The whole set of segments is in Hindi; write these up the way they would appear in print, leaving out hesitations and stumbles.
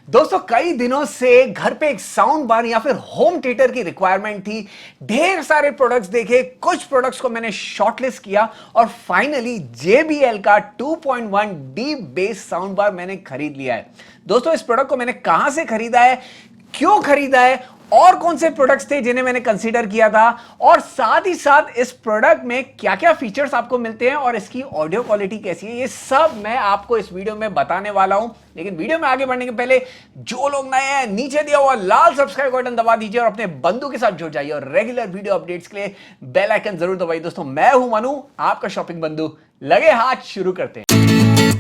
दोस्तों कई दिनों से घर पे एक साउंड बार या फिर होम थिएटर की रिक्वायरमेंट थी। ढेर सारे प्रोडक्ट्स देखे, कुछ प्रोडक्ट्स को मैंने शॉर्टलिस्ट किया और फाइनली JBL का 2.1 डीप बेस साउंड बार मैंने खरीद लिया है। दोस्तों इस प्रोडक्ट को मैंने कहां से खरीदा है, क्यों खरीदा है और कौन से प्रोडक्ट्स थे जिन्हें मैंने कंसीडर किया था, और साथ ही साथ इस प्रोडक्ट में क्या क्या फीचर्स आपको मिलते हैं और इसकी ऑडियो क्वालिटी कैसी है, ये सब मैं आपको इस वीडियो में बताने वाला हूं। लेकिन वीडियो में आगे बढ़ने के पहले जो लोग नए हैं नीचे दिया हुआ लाल सब्सक्राइब बटन दबा दीजिए और अपने बंधु के साथ जुड़ जाइए और रेगुलर वीडियो अपडेट्स के लिए बेल आइकन जरूर दबाइए। दोस्तों मैं हूं मनु, आपका शॉपिंग बंधु। लगे हाथ, शुरू करते हैं।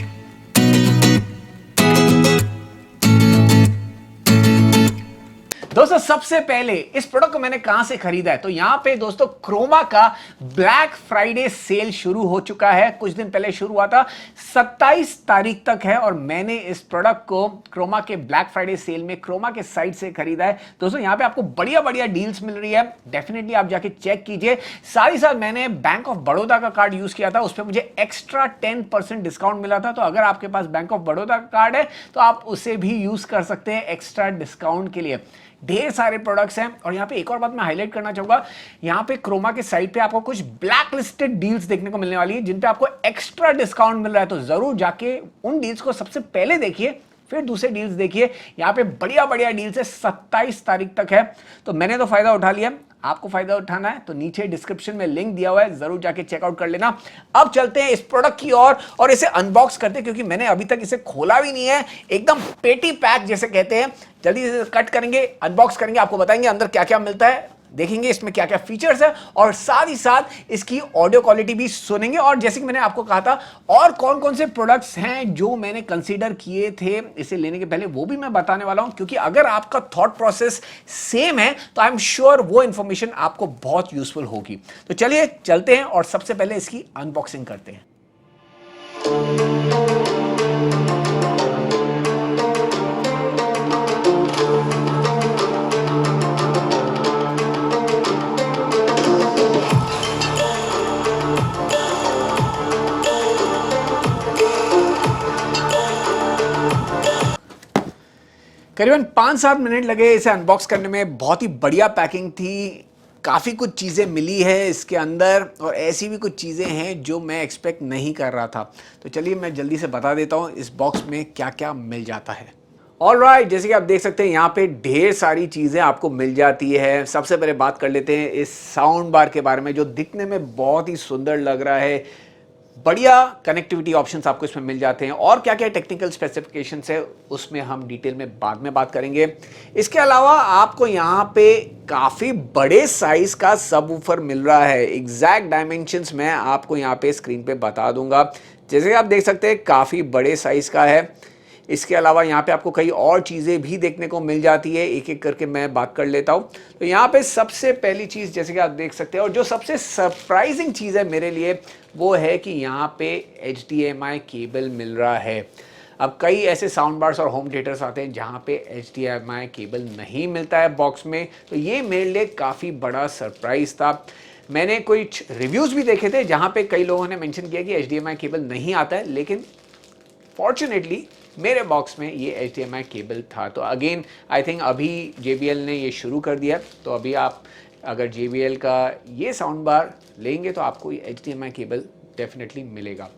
दोस्तों सबसे पहले इस प्रोडक्ट को मैंने कहां से खरीदा है, तो यहां पे दोस्तों क्रोमा का ब्लैक फ्राइडे सेल शुरू हो चुका है। कुछ दिन पहले शुरू हुआ था, 27 तारीख तक है और मैंने इस प्रोडक्ट को क्रोमा के ब्लैक फ्राइडे सेल में क्रोमा के साइट से खरीदा है। दोस्तों यहां पे आपको बढ़िया बढ़िया डील्स मिल रही है, डेफिनेटली आप जाके चेक कीजिए। साथ ही साथ मैंने बैंक ऑफ बड़ौदा का कार्ड यूज किया था, उस पर मुझे एक्स्ट्रा 10% डिस्काउंट मिला था। तो अगर आपके पास बैंक ऑफ बड़ौदा का कार्ड है तो आप उसे भी यूज कर सकते हैं एक्स्ट्रा डिस्काउंट के लिए। ढेर सारे प्रोडक्ट्स हैं और यहां पे एक और बात मैं हाईलाइट करना चाहूंगा, यहां पे क्रोमा के साइट पे आपको कुछ ब्लैक लिस्टेड डील्स देखने को मिलने वाली है जिन पे आपको एक्स्ट्रा डिस्काउंट मिल रहा है। तो जरूर जाके उन डील्स को सबसे पहले देखिए, फिर दूसरे डील्स देखिए। यहां पे बढ़िया बढ़िया डील्स है, 27 तारीख तक है। तो मैंने तो फायदा उठा लिया, आपको फायदा उठाना है तो नीचे डिस्क्रिप्शन में लिंक दिया हुआ है, जरूर जाके चेकआउट कर लेना। अब चलते हैं इस प्रोडक्ट की ओर और इसे अनबॉक्स करते हैं, क्योंकि मैंने अभी तक इसे खोला भी नहीं है। एकदम पेटी पैक जैसे कहते हैं, जल्दी से कट करेंगे, अनबॉक्स करेंगे, आपको बताएंगे अंदर क्या क्या मिलता है, देखेंगे इसमें क्या क्या फीचर्स है और साथ ही साथ इसकी ऑडियो क्वालिटी भी सुनेंगे। और जैसे कि मैंने आपको कहा था और कौन कौन से प्रोडक्ट्स हैं जो मैंने कंसीडर किए थे इसे लेने के पहले, वो भी मैं बताने वाला हूं। क्योंकि अगर आपका थॉट प्रोसेस सेम है तो आई एम श्योर वो इंफॉर्मेशन आपको बहुत यूजफुल होगी। तो चलिए चलते हैं और सबसे पहले इसकी अनबॉक्सिंग करते हैं। करीबन 5-7 मिनट लगे इसे अनबॉक्स करने में। बहुत ही बढ़िया पैकिंग थी, काफ़ी कुछ चीज़ें मिली है इसके अंदर और ऐसी भी कुछ चीज़ें हैं जो मैं एक्सपेक्ट नहीं कर रहा था। तो चलिए मैं जल्दी से बता देता हूँ इस बॉक्स में क्या क्या मिल जाता है। ऑलराइट, जैसे कि आप देख सकते हैं यहाँ पे ढेर सारी चीज़ें आपको मिल जाती है। सबसे पहले बात कर लेते हैं इस साउंड बार के बारे में, जो दिखने में बहुत ही सुंदर लग रहा है। बढ़िया कनेक्टिविटी ऑप्शंस आपको इसमें मिल जाते हैं और क्या क्या टेक्निकल स्पेसिफिकेशंस है उसमें हम डिटेल में बाद में बात करेंगे। इसके अलावा आपको यहाँ पे काफ़ी बड़े साइज का सबवूफर मिल रहा है। एग्जैक्ट डायमेंशंस मैं आपको यहाँ पे स्क्रीन पे बता दूंगा। जैसे कि आप देख सकते हैं काफ़ी बड़े साइज का है। इसके अलावा यहाँ पे आपको कई और चीज़ें भी देखने को मिल जाती है, एक एक करके मैं बात कर लेता हूँ। तो यहाँ पे सबसे पहली चीज़ जैसे कि आप देख सकते हैं और जो सबसे सरप्राइजिंग चीज़ है मेरे लिए वो है कि यहाँ पे HDMI केबल मिल रहा है। अब कई ऐसे साउंड बार्स और होम थिएटर्स आते हैं जहाँ पे HDMI केबल नहीं मिलता है बॉक्स में, तो ये मेरे लिए काफ़ी बड़ा सरप्राइज़ था। मैंने कुछ रिव्यूज़ भी देखे थे जहाँ पे कई लोगों ने मेंशन किया कि HDMI केबल नहीं आता है, लेकिन फॉर्चुनेटली मेरे बॉक्स में ये HDMI केबल था। तो अगेन आई थिंक अभी JBL ने ये शुरू कर दिया, तो अभी आप अगर JBL का ये साउंड बार लेंगे तो आपको ये HDMI केबल डेफिनेटली मिलेगा।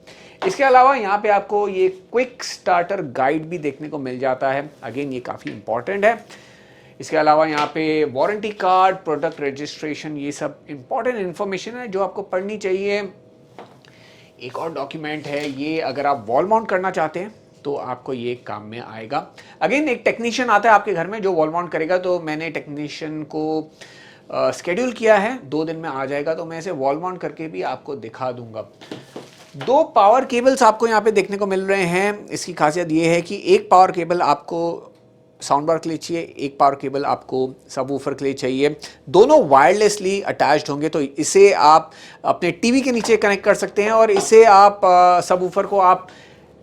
इसके अलावा यहाँ पे आपको ये क्विक स्टार्टर गाइड भी देखने को मिल जाता है, अगेन ये काफ़ी इंपॉर्टेंट है। इसके अलावा यहाँ पे वारंटी कार्ड, प्रोडक्ट रजिस्ट्रेशन, ये सब इंपॉर्टेंट इन्फॉर्मेशन है जो आपको पढ़नी चाहिए। एक और डॉक्यूमेंट है ये, अगर आप वॉल माउंट करना चाहते हैं तो आपको ये काम में आएगा। अगेन एक टेक्नीशियन आता है आपके घर में जो वॉल माउंट करेगा, तो मैंने टेक्नीशियन को स्केड्यूल किया है, 2 दिन में आ जाएगा। तो मैं इसे वॉल माउंट करके भी आपको दिखा दूंगा। 2 पावर केबल्स आपको यहाँ पे देखने को मिल रहे हैं। इसकी खासियत ये है कि एक पावर केबल आपको साउंड बार के लिए चाहिए, एक पावर केबल आपको सबवूफर के लिए चाहिए। दोनों वायरलेसली अटैच्ड होंगे, तो इसे आप अपने टीवी के नीचे कनेक्ट कर सकते हैं और इसे आप सबवूफर को आप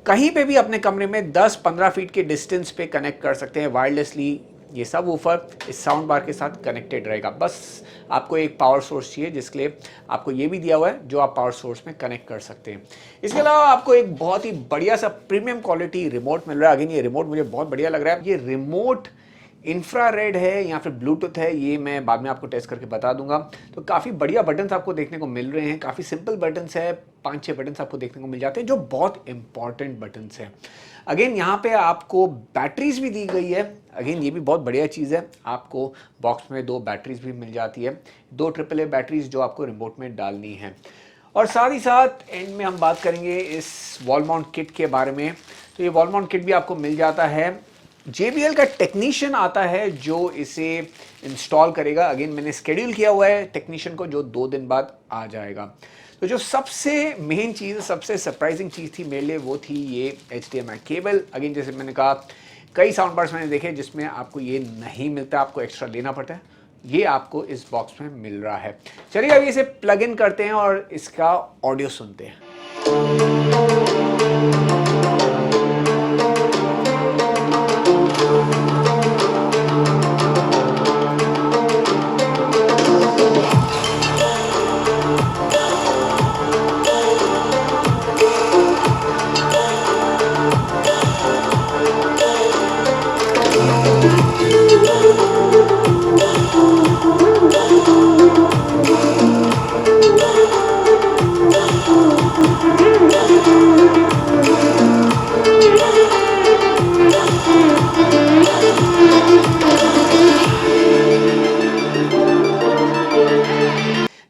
कहीं पे भी अपने कमरे में 10-15 फीट के डिस्टेंस पे कनेक्ट कर सकते हैं वायरलेसली। ये सब वूफर इस साउंड बार के साथ कनेक्टेड रहेगा। बस आपको एक पावर सोर्स चाहिए, जिसके लिए आपको ये भी दिया हुआ है जो आप पावर सोर्स में कनेक्ट कर सकते हैं। इसके अलावा आपको एक बहुत ही बढ़िया सा प्रीमियम क्वालिटी रिमोट मिल रहा है। अगेन ये रिमोट मुझे बहुत बढ़िया लग रहा है। ये रिमोट इंफ्रारेड है या फिर ब्लूटूथ है, ये मैं बाद में आपको टेस्ट करके बता दूंगा। तो काफ़ी बढ़िया बटन्स आपको देखने को मिल रहे हैं, काफ़ी सिंपल बटन्स है, 5-6 बटन्स आपको देखने को मिल जाते हैं जो बहुत इंपॉर्टेंट बटन्स हैं। अगेन यहाँ पे आपको बैटरीज भी दी गई है। अगेन ये भी बहुत बढ़िया चीज़ है, आपको बॉक्स में 2 बैटरीज भी मिल जाती है, 2 AAA बैटरीज जो आपको रिमोट में डालनी है। और साथ ही साथ एंड में हम बात करेंगे इस वॉल माउंट किट के बारे में। तो ये वॉल माउंट किट भी आपको मिल जाता है। JBL का टेक्नीशियन आता है जो इसे इंस्टॉल करेगा। अगेन मैंने शेड्यूल किया हुआ है टेक्नीशियन को, जो 2 दिन बाद आ जाएगा। तो जो सबसे मेन चीज़, सबसे सरप्राइजिंग चीज़ थी मेरे लिए, वो थी ये HDMI केबल। अगेन जैसे मैंने कहा, कई साउंड बार्स मैंने देखे जिसमें आपको ये नहीं मिलता, आपको एक्स्ट्रा लेना पड़ता है। ये आपको इस बॉक्स में मिल रहा है। चलिए अभी इसे प्लग इन करते हैं और इसका ऑडियो सुनते हैं।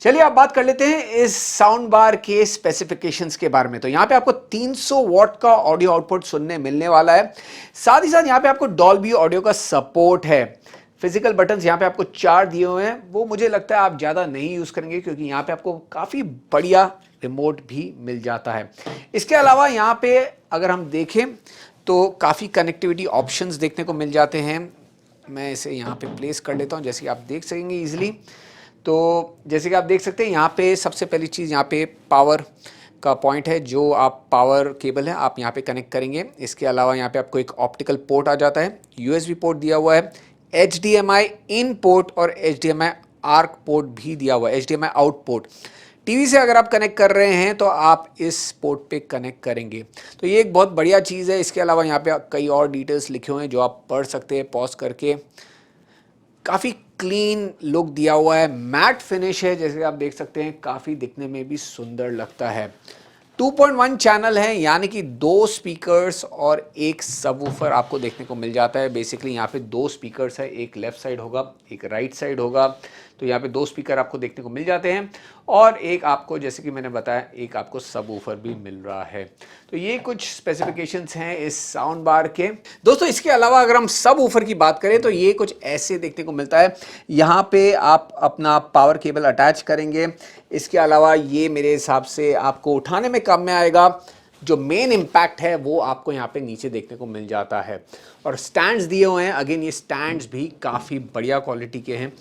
चलिए आप बात कर लेते हैं इस साउंड बार के स्पेसिफिकेशंस के बारे में। तो यहाँ पे आपको 300 वॉट का ऑडियो आउटपुट सुनने मिलने वाला है। साथ ही साथ यहाँ पे आपको डॉल्बी ऑडियो का सपोर्ट है। फिजिकल बटन्स यहाँ पे आपको 4 दिए हुए हैं, वो मुझे लगता है आप ज़्यादा नहीं यूज़ करेंगे क्योंकि यहाँ पे आपको काफ़ी बढ़िया रिमोट भी मिल जाता है। इसके अलावा यहाँ पे अगर हम देखें तो काफ़ी कनेक्टिविटी ऑप्शंस देखने को मिल जाते हैं। मैं इसे यहाँ पे प्लेस कर लेता हूँ, जैसे कि आप देख सकेंगे ईजिली। तो जैसे कि आप देख सकते हैं यहाँ पे सबसे पहली चीज़, यहाँ पे पावर का पॉइंट है, जो आप पावर केबल है आप यहाँ पे कनेक्ट करेंगे। इसके अलावा यहाँ पे आपको एक ऑप्टिकल पोर्ट आ जाता है, USB पोर्ट दिया हुआ है, HDMI इन पोर्ट और HDMI आर्क पोर्ट भी दिया हुआ है, HDMI आउट पोर्ट। टीवी से अगर आप कनेक्ट कर रहे हैं तो आप इस पोर्ट पे कनेक्ट करेंगे, तो ये एक बहुत बढ़िया चीज़ है। इसके अलावा यहाँ पे कई और डिटेल्स लिखे हुए हैं जो आप पढ़ सकते हैं पॉज करके। काफ़ी क्लीन लुक दिया हुआ है, मैट फिनिश है, जैसे आप देख सकते हैं, काफ़ी दिखने में भी सुंदर लगता है। 2.1 चैनल है, यानी कि 2 स्पीकर्स और एक सबवूफर आपको देखने को मिल जाता है। बेसिकली यहाँ पे 2 स्पीकर्स है, एक लेफ्ट साइड होगा, एक राइट साइड होगा। तो यहाँ पे 2 स्पीकर आपको देखने को मिल जाते हैं और एक आपको, जैसे कि मैंने बताया, एक आपको सबवूफर भी मिल रहा है। तो ये कुछ स्पेसिफिकेशंस हैं इस साउंड बार के। दोस्तों इसके अलावा अगर हम सबवूफर की बात करें तो ये कुछ ऐसे देखने को मिलता है। यहाँ पे आप अपना पावर केबल अटैच करेंगे। इसके अलावा ये मेरे हिसाब से आपको उठाने में काम में आएगा। जो मेन इम्पैक्ट है वो आपको यहाँ पे नीचे देखने को मिल जाता है और स्टैंड्स दिए हुए हैं। अगेन ये स्टैंड्स भी काफ़ी बढ़िया क्वालिटी के हैं,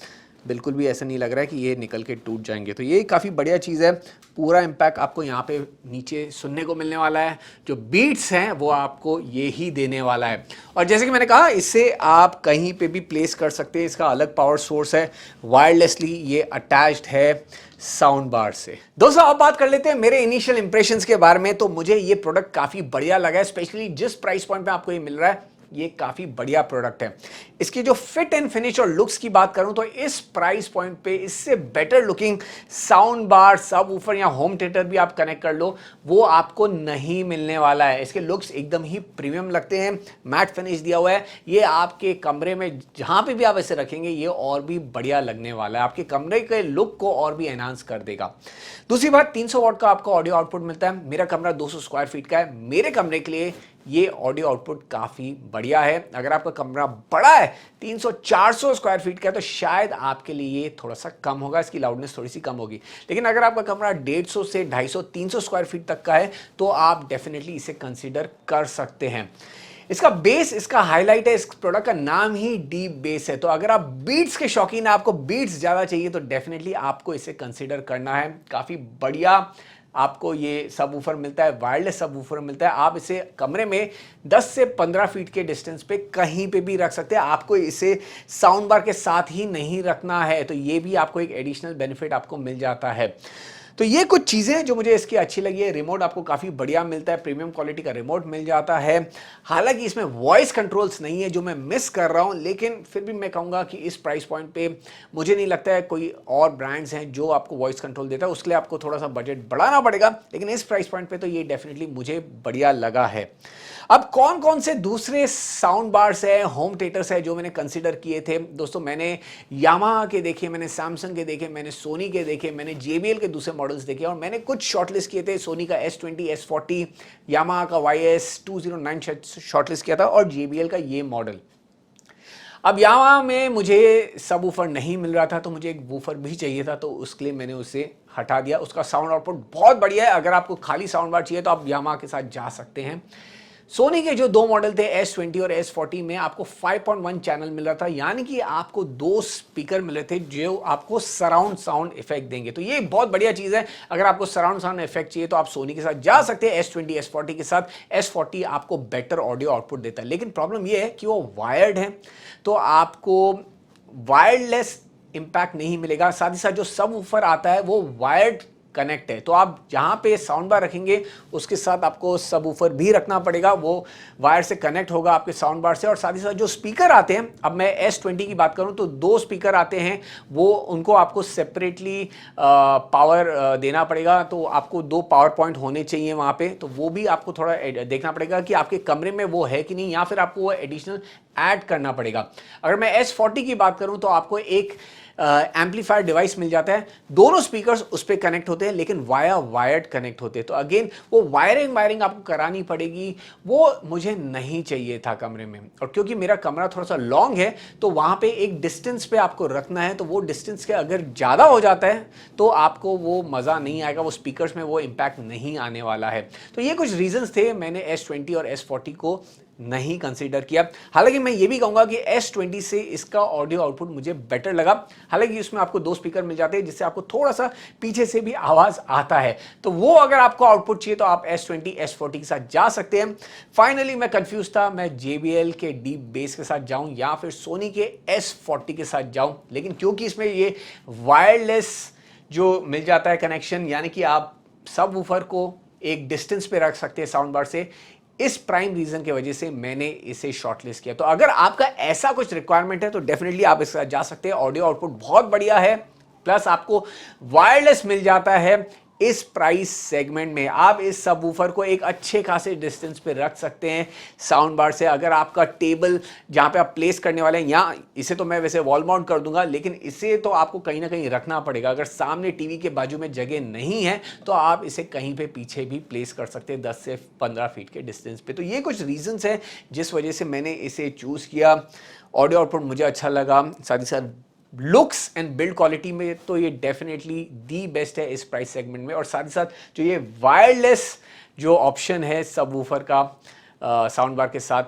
बिल्कुल भी ऐसा नहीं लग रहा है कि ये निकल के टूट जाएंगे। तो ये काफ़ी बढ़िया चीज़ है। पूरा इम्पैक्ट आपको यहाँ पे नीचे सुनने को मिलने वाला है। जो बीट्स हैं वो आपको ये ही देने वाला है। और जैसे कि मैंने कहा, इसे आप कहीं पे भी प्लेस कर सकते हैं। इसका अलग पावर सोर्स है, वायरलेसली ये अटैच्ड है साउंड बार से। दोस्तों अब बात कर लेते हैं मेरे इनिशियल इंप्रेशंस के बारे में। तो मुझे ये प्रोडक्ट काफ़ी बढ़िया लगा है, स्पेशली जिस प्राइस पॉइंट पे आपको ये मिल रहा है, ये काफ़ी बढ़िया प्रोडक्ट है। इसकी जो फिट एंड फिनिश और लुक्स की बात करूं तो इस प्राइस पॉइंट पे इससे better looking sound bar, subwoofer या होम थिएटर भी आप कनेक्ट कर लो, वो आपको नहीं मिलने वाला है। इसके लुक्स एकदम ही प्रीमियम लगते हैं, मैट फिनिश दिया हुआ है। ये आपके कमरे में जहां पे भी आप इसे रखेंगे ये और भी बढ़िया लगने वाला है, आपके कमरे के लुक को और भी एनहांस कर देगा। दूसरी बात, 300 वॉट का आपको ऑडियो आउटपुट मिलता है। मेरा कमरा 200 स्क्वायर फीट का है, मेरे कमरे के लिए ये ऑडियो आउटपुट काफ़ी बढ़िया है। अगर आपका कमरा बड़ा है, 300-400 स्क्वायर फीट का है, तो शायद आपके लिए ये थोड़ा सा कम होगा, इसकी लाउडनेस थोड़ी सी कम होगी। लेकिन अगर आपका कमरा 150 से 250-300 स्क्वायर फीट तक का है तो आप डेफिनेटली इसे कंसीडर कर सकते हैं। इसका बेस, इसका हाईलाइट है, इस प्रोडक्ट का नाम ही डीप बेस है। तो अगर आप बीट्स के शौकीन हैं, आपको बीट्स ज़्यादा चाहिए, तो डेफिनेटली आपको इसे कंसीडर करना है। काफ़ी बढ़िया आपको ये सबवूफर मिलता है, वायरलेस सबवूफर मिलता है। आप इसे कमरे में 10 से 15 फीट के डिस्टेंस पे कहीं पे भी रख सकते हैं। आपको इसे साउंड बार के साथ ही नहीं रखना है, तो ये भी आपको एक एडिशनल बेनिफिट आपको मिल जाता है। तो ये कुछ चीज़ें जो मुझे इसकी अच्छी लगी है। रिमोट आपको काफ़ी बढ़िया मिलता है, प्रीमियम क्वालिटी का रिमोट मिल जाता है। हालांकि इसमें वॉइस कंट्रोल्स नहीं है जो मैं मिस कर रहा हूं, लेकिन फिर भी मैं कहूँगा कि इस प्राइस पॉइंट पे मुझे नहीं लगता है कोई और ब्रांड्स हैं जो आपको वॉइस कंट्रोल देता है। उसके लिए आपको थोड़ा सा बजट बढ़ाना पड़ेगा, लेकिन इस प्राइस पॉइंट पे तो ये डेफिनेटली मुझे बढ़िया लगा है। अब कौन कौन से दूसरे साउंड बार्स है, होम थिएटर्स है जो मैंने कंसीडर किए थे दोस्तों, मैंने यामाहा के देखे, मैंने सैमसंग के देखे, मैंने सोनी के देखे, मैंने JBL के दूसरे मॉडल्स देखे और मैंने कुछ शॉर्टलिस्ट किए थे। सोनी का S20, S40, यामाहा का YS209 शॉर्टलिस्ट किया था और JBL का ये मॉडल। अब यामाहा में मुझे सब वूफर नहीं मिल रहा था, तो मुझे एक वूफर भी चाहिए था, तो उसके लिए मैंने उसे हटा दिया। उसका साउंड आउटपुट बहुत बढ़िया है। अगर आपको खाली साउंड बार चाहिए तो आप यामाहा के साथ जा सकते हैं। सोनी के जो दो मॉडल थे S20 और S40 में आपको 5.1 चैनल मिल रहा था, यानी कि आपको दो स्पीकर मिले थे जो आपको सराउंड साउंड इफेक्ट देंगे। तो ये बहुत बढ़िया चीज़ है। अगर आपको सराउंड साउंड इफेक्ट चाहिए तो आप सोनी के साथ जा सकते हैं S20 S40 के साथ। S40 आपको बेटर ऑडियो आउटपुट देता है, लेकिन प्रॉब्लम ये है कि वो वायर्ड है, तो आपको वायरलेस इंपैक्ट नहीं मिलेगा। साथ ही साथ जो सब वूफर आता है वो वायर्ड कनेक्ट है, तो आप जहाँ पे साउंड बार रखेंगे उसके साथ आपको सब वूफर भी रखना पड़ेगा, वो वायर से कनेक्ट होगा आपके साउंड बार से। और साथ ही साथ जो स्पीकर आते हैं, अब मैं S20 की बात करूं तो दो स्पीकर आते हैं, वो उनको आपको सेपरेटली पावर देना पड़ेगा, तो आपको दो पावर पॉइंट होने चाहिए वहाँ पे, तो वो भी आपको थोड़ा देखना पड़ेगा कि आपके कमरे में वो है कि नहीं, या फिर आपको वो एडिशनल ऐड करना पड़ेगा। अगर मैं S40 की बात करूं तो आपको एक एम्पलीफायर डिवाइस मिल जाता है, दोनों स्पीकर्स उस पर कनेक्ट होते हैं, लेकिन वायर्ड कनेक्ट होते हैं। तो अगेन वो वायरिंग आपको करानी पड़ेगी, वो मुझे नहीं चाहिए था कमरे में। और क्योंकि मेरा कमरा थोड़ा सा लॉन्ग है, तो वहां पे एक डिस्टेंस पे आपको रखना है, तो वो डिस्टेंस के अगर ज़्यादा हो जाता है तो आपको वो मज़ा नहीं आएगा, वो स्पीकर्स में वो इम्पैक्ट नहीं आने वाला है। तो ये कुछ रीजंस थे, मैंने S20 और S40 को नहीं कंसीडर किया। हालांकि मैं ये भी कहूंगा कि S20 से इसका ऑडियो आउटपुट मुझे बेटर लगा। हालांकि इसमें आपको दो स्पीकर मिल जाते हैं जिससे आपको थोड़ा सा पीछे से भी आवाज आता है, तो वो अगर आपको आउटपुट चाहिए तो आप S20 S40 के साथ जा सकते हैं। फाइनली मैं कंफ्यूज था, मैं JBL के डीप बेस के साथ जाऊं या फिर सोनी के S40 के साथ जाऊं, लेकिन क्योंकि इसमें ये वायरलेस जो मिल जाता है कनेक्शन, यानी कि आप सब वूफर को एक डिस्टेंस पे रख सकते हैं साउंड बार से, इस प्राइम रीजन की वजह से मैंने इसे शॉर्टलिस्ट किया। तो अगर आपका ऐसा कुछ रिक्वायरमेंट है तो डेफिनेटली आप इसके साथ जा सकते हैं। ऑडियो आउटपुट बहुत बढ़िया है, प्लस आपको वायरलेस मिल जाता है। इस प्राइस सेगमेंट में आप इस सबवूफर को एक अच्छे खासे डिस्टेंस पे रख सकते हैं साउंड बार से। अगर आपका टेबल जहां पे आप प्लेस करने वाले हैं, या इसे तो मैं वैसे वॉल माउंट कर दूंगा, लेकिन इसे तो आपको कहीं ना कहीं रखना पड़ेगा। अगर सामने टीवी के बाजू में जगह नहीं है तो आप इसे कहीं पे पीछे भी प्लेस कर सकते हैं 10 से 15 फीट के डिस्टेंस पे। तो ये कुछ रीजंस हैं जिस वजह से मैंने इसे चूज किया। ऑडियो आउटपुट मुझे अच्छा लगा, साथ ही साथ लुक्स एंड बिल्ड क्वालिटी में तो ये डेफिनेटली दी बेस्ट है इस प्राइस सेगमेंट में। और साथ ही साथ जो ये वायरलेस जो ऑप्शन है सबवूफर का साउंड बार के साथ,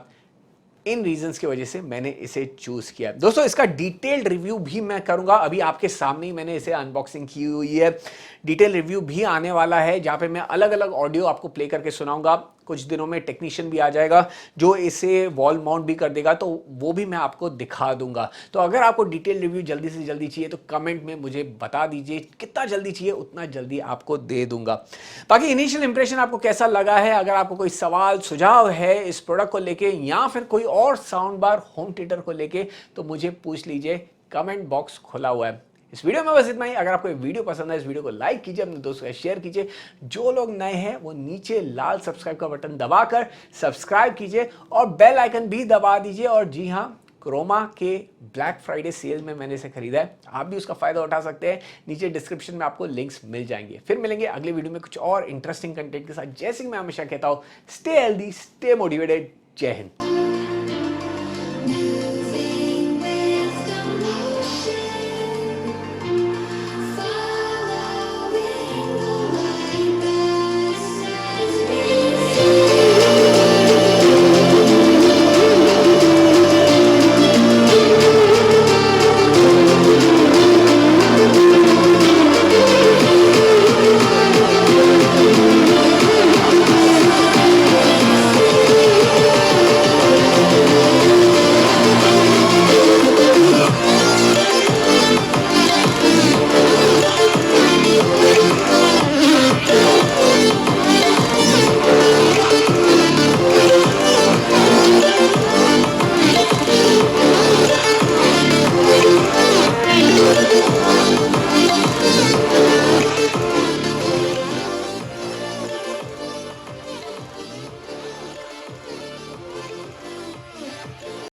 इन रीजंस की वजह से मैंने इसे चूज किया। दोस्तों इसका डिटेल्ड रिव्यू भी मैं करूंगा, अभी आपके सामने ही मैंने इसे अनबॉक्सिंग की हुई है। डिटेल रिव्यू भी आने वाला है जहां पे मैं अलग अलग ऑडियो आपको प्ले करके सुनाऊंगा। कुछ दिनों में टेक्नीशियन भी आ जाएगा जो इसे वॉल माउंट भी कर देगा, तो वो भी मैं आपको दिखा दूंगा। तो अगर आपको डिटेल रिव्यू जल्दी से जल्दी चाहिए तो कमेंट में मुझे बता दीजिए, कितना जल्दी चाहिए उतना जल्दी आपको दे दूंगा। बाकी इनिशियल इंप्रेशन आपको कैसा लगा है, अगर आपको कोई सवाल सुझाव है इस प्रोडक्ट को लेके या फिर कोई और साउंड बार होम थिएटर को लेके, तो मुझे पूछ लीजिए, कमेंट बॉक्स खुला हुआ है। इस वीडियो में बस इतना ही। अगर आपको ये वीडियो पसंद है, इस वीडियो को लाइक कीजिए, अपने दोस्तों के साथ शेयर कीजिए। जो लोग नए हैं वो नीचे लाल सब्सक्राइब का बटन दबाकर सब्सक्राइब कीजिए और बेल आइकन भी दबा दीजिए। और जी हाँ, क्रोमा के ब्लैक फ्राइडे सेल में मैंने इसे खरीदा है, आप भी उसका फायदा उठा सकते हैं। नीचे डिस्क्रिप्शन में आपको लिंक्स मिल जाएंगे। फिर मिलेंगे अगले वीडियो में कुछ और इंटरेस्टिंग कंटेंट के साथ। जैसे कि मैं हमेशा कहता हूँ, स्टे हेल्दी, स्टे मोटिवेटेड। जय हिंद।